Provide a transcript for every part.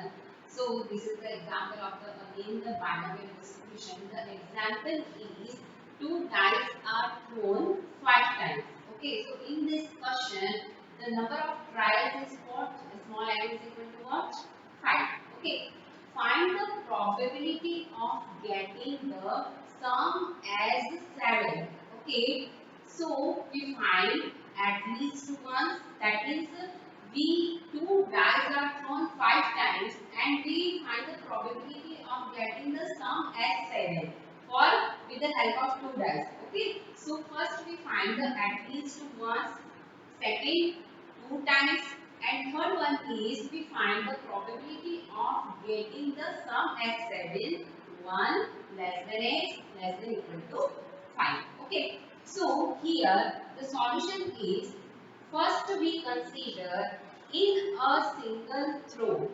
one. So this is the example of the again the binomial distribution. The example is two dice are thrown 5 times. Okay, so in this question, the number of trials is what? Small n is equal to what? 5. Okay, find the probability of getting the sum as 7. Okay, so we find at least once, that is we two dice are thrown 5 times and we find the probability of getting the sum as 7 for with the help of two dice. Okay, so first we find the at least once, second 2 times, and third one is we find the probability of getting the sum as 7, 1 less than x less than equal to 5. Okay, so here the solution is first we consider in a single throw,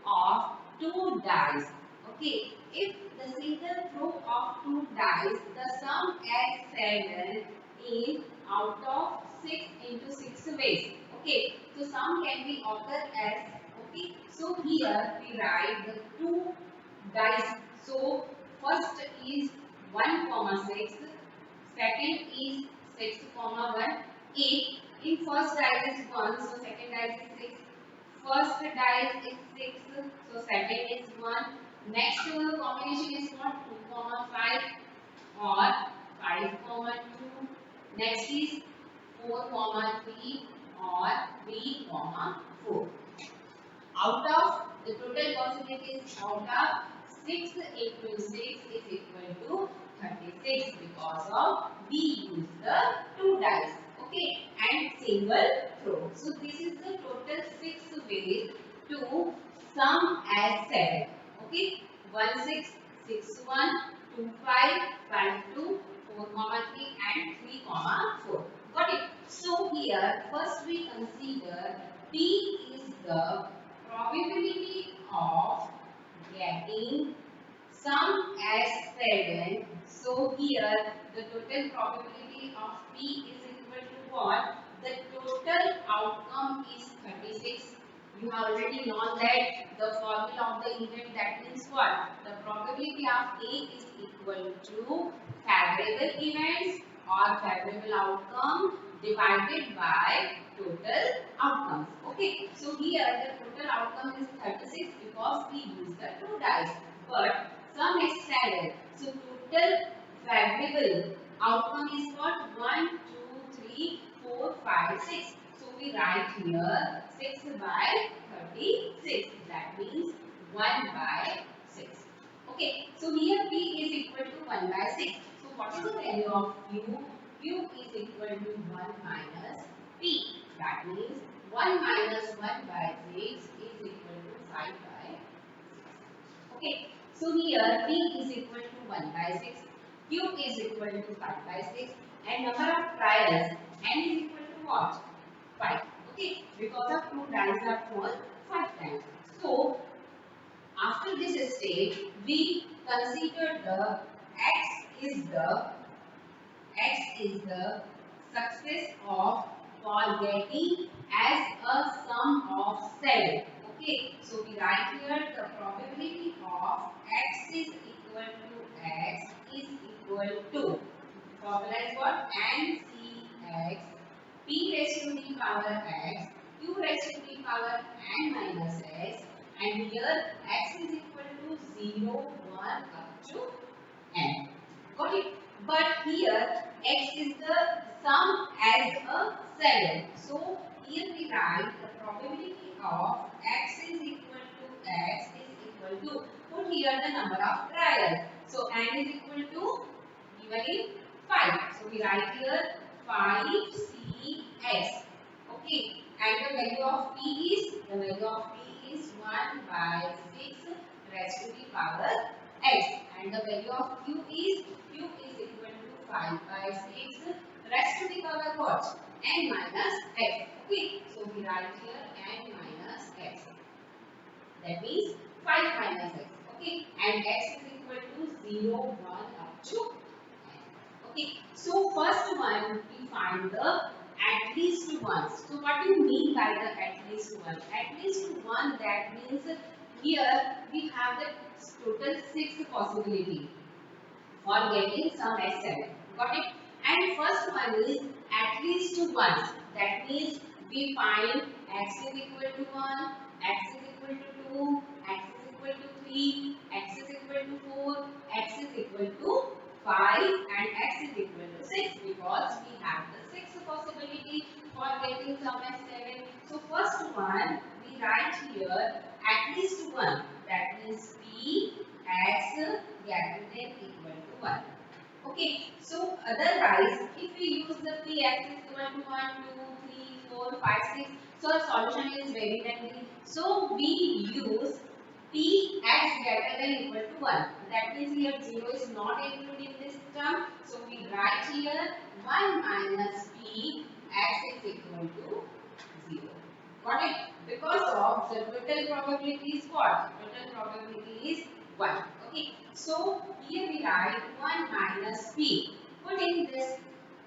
of two dice. Okay, if the single throw of two dice, the sum as 7 is out of 6 into 6 ways. Okay, so sum can be occur as, okay, so here we write the two dice. So first is 1 comma 6, second is 6 comma 1. If in first dice is 1, so second dice is 6. First dice is 6, so second is 1. Next combination is what? 2 comma 5 or 5 comma 2. Next is 4 comma 3 or 3 comma 4. Out of the total possibilities, out of 6 into 6 is equal to 36 because of we use the two dice. Okay, and single throw. So this is the total 6 ways to sum as 7. Okay, 1 6, 6 1, 2 5, 5 2, 4 comma 3 and 3 comma 4. Got it? So here first we consider P is the probability of getting sum as 7. So here the total probability of P is equal to what? The total outcome is 36. You have already known that the formula of the event, that means what? The probability of A is equal to favorable events or favorable outcome divided by total outcomes. Okay, so here the total outcome is 36 because we use the two dice. But sum is 7. So total favorable outcome is what? 1, 2, 3, 4, 5, 6. So we write here 6 by 36. That means 1 by 6. Okay, so here P is equal to 1 by 6. So what is the value of Q? Q is equal to 1 minus P. That means 1 minus 1 by 6 is equal to 5 by 6. Okay, so here P is equal to 1 by 6, Q is equal to 5 by 6, and number of trials N is equal to what? 5. Okay, because of two dice are thrown 5 times. So after this stage, we consider the X is the success of for getting as a sum of 7. Okay, so we write here the probability of X is equal to X is equal to, formula is what? NCX P raised to the power X Q raised to the power N minus X, and here X is equal to 0, 1 up to N. Got it? But here X is the sum as a 7. So here we write the probability of X is equal to X is equal to, put here the number of trials. So N is equal to given in 5. So we write here 5CX. Okay. And the value of P is 1 by 6 raised to the power X. And the value of Q is equal to 5 by 6 raised to the power what? N minus X. Okay. So we write here N minus X. That means 5 minus X. Okay. And X is equal to 0, 1 up to N. Okay. So first one we find the at least once. So what do you mean by the at least one? At least one, that means here we have the total 6 possibility for getting sum as 7. Got it? And first one is at least once. That means we find x is equal to 1, x is equal to 2, x is equal to 3, x is equal to 4, x is equal to 5 and x is equal to 6, because we have the 6 possibility for getting sum as 7. So first one we write here at least one. That means p x greater than equal to 1. Okay, so otherwise, if we use the px is equal to 1, 2, 3, 4, 5, 6, so our solution is very lengthy. So we use px greater than equal to 1. That means here 0 is not included in this term. So we write here 1 minus p x is equal to 0. Got it? Because of the total probability is what? Total probability is 1. Okay. So here we write 1 minus p. Put in this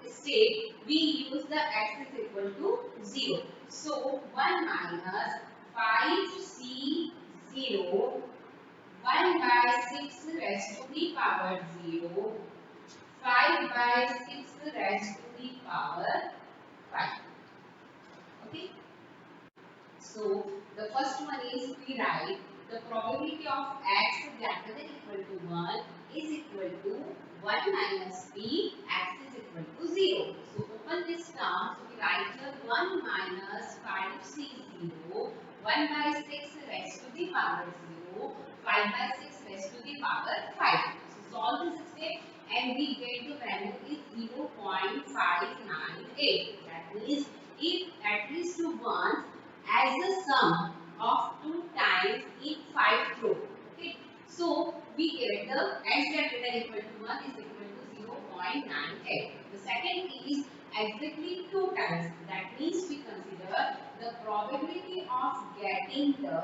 state, we use the x is equal to 0. So 1 minus 5c 0, 1 by 6 raised to the power 0, 5 by 6 raised to the power 5. Okay. So the first one is we write the probability of x greater than equal to 1 is equal to 1 minus p, x is equal to 0. So open this term. So we write here 1 minus 5c0, 1 by 6 raised to the power 0, 5 by 6 raised to the power 5. So solve this step and we get the value is 0.598. That means if at least once as the sum of 2 times in 5 row. Okay. So we get the x greater than equal to 1 is equal to 0.98. The second is exactly 2 times. That means we consider the probability of getting the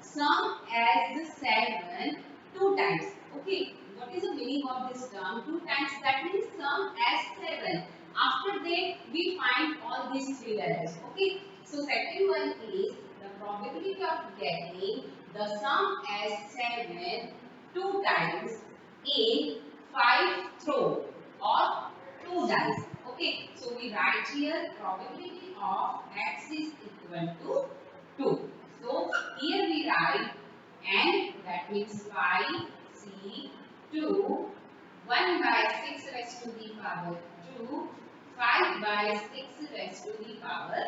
sum as 7 2 times. Okay. What is the meaning of this term? 2 times, that means sum as 7. After that we find all these 3 values. Okay. So second one is the probability of getting the sum as 7 2 times in 5 throw or 2 dice. Okay, so we write here probability of x is equal to 2. So here we write n, that means 5c2, 1 by 6 raised to the power 2, 5 by 6 raised to the power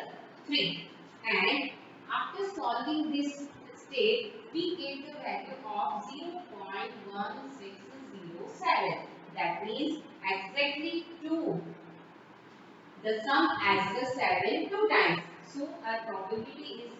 3. And after solving this state, we get the value of 0.1607. That means exactly 2. The sum as the 7 2 times. So our probability is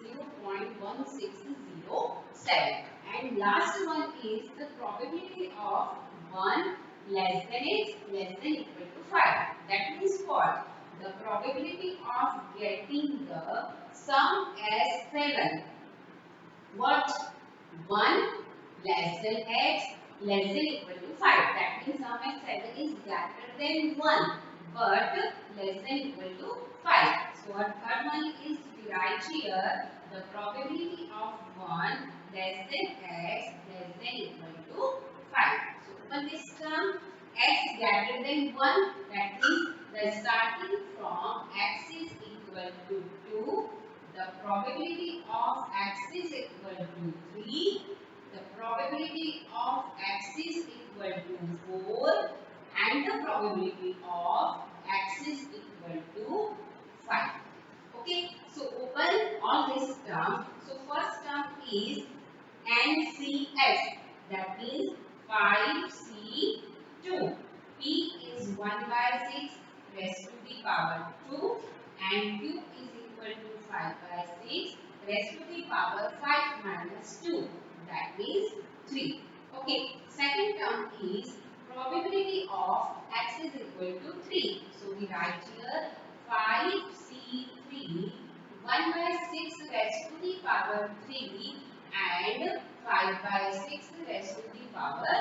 0.1607. And last one is the probability of 1 less than x less than equal to 5. That means what? The probability of getting the sum as 7. What? 1 less than x less than equal to 5. That means sum as 7 is greater than 1 but less than equal to 5. So our third one is we write here the probability of 1 less than x less than equal to 5. So open this term, x greater than 1, that means the starting from x is equal to 2, the probability of x is equal to 3, the probability of x is equal to 4 and the probability of x is equal to 5. Okay, so open all these terms. So first term is NCS, that means 5C2. P is 1 by 6 raised to the power 2 and Q is equal to 5 by 6 raised to the power 5 minus 2. That means 3. Okay, second term is probability of x is equal to 3. So we write here 5C3, 1 by 6 raised to the power 3 and 5 by 6 raised to the power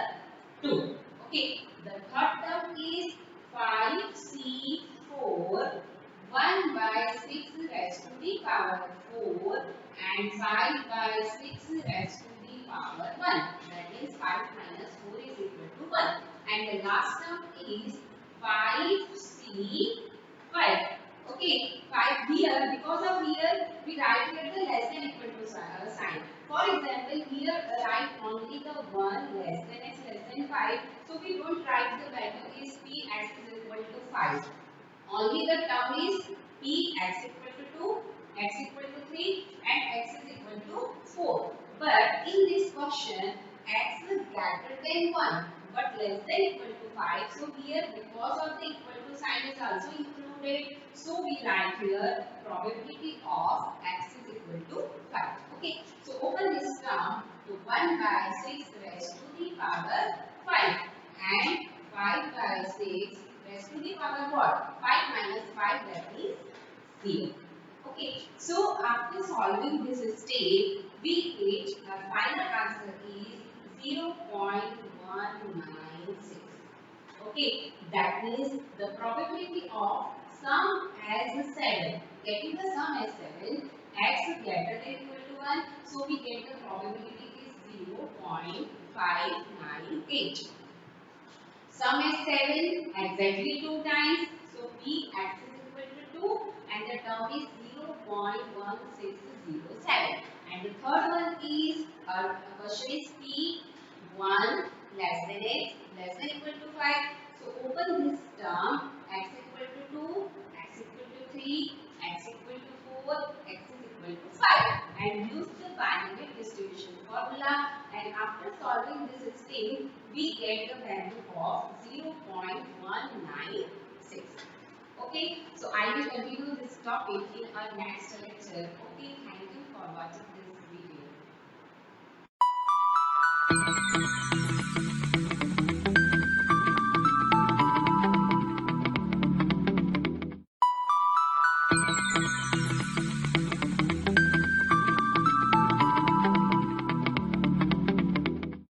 2. Okay, the third term is 5C4, 1 by 6 raised to the power 4 and 5 by 6 raised to the power 1. That means 5 minus 4 is equal to 1. And the last term is 5c 5. Okay, 5 here, because of here, we write here the less than equal to sign. For example, here write only the 1 less than x less than 5. So we don't write the value is p x is equal to 5. Only the term is p x equal to 2, x equal to 3 and x is equal to 4. But in this question, x is greater than 1 but less than equal to 5. So here because of the equal to sign is also included. So we write here probability of x is equal to 5. Okay. So open this term to 1 by 6 raised to the power 5 and 5 by 6 raised to the power what? 5 minus 5, that is 0. Okay, so after solving this step, we get our final answer is 0.196. Okay, that means the probability of sum as 7, getting the sum as 7, x greater than equal to 1, so we get the probability is 0.598. Sum is 7, exactly 2 times. So p x is equal to 2 and the term is 0.1607. And the third one is, our question is p 1 less than x less than equal to 5. So open this term x equal to 2, x equal to 3, x equal to 4, x is equal to 5 and use the binomial distribution formula, and after solving this step we get the value of 0.196. Okay, so I will continue this topic in our next lecture. Okay, thank you for watching this video.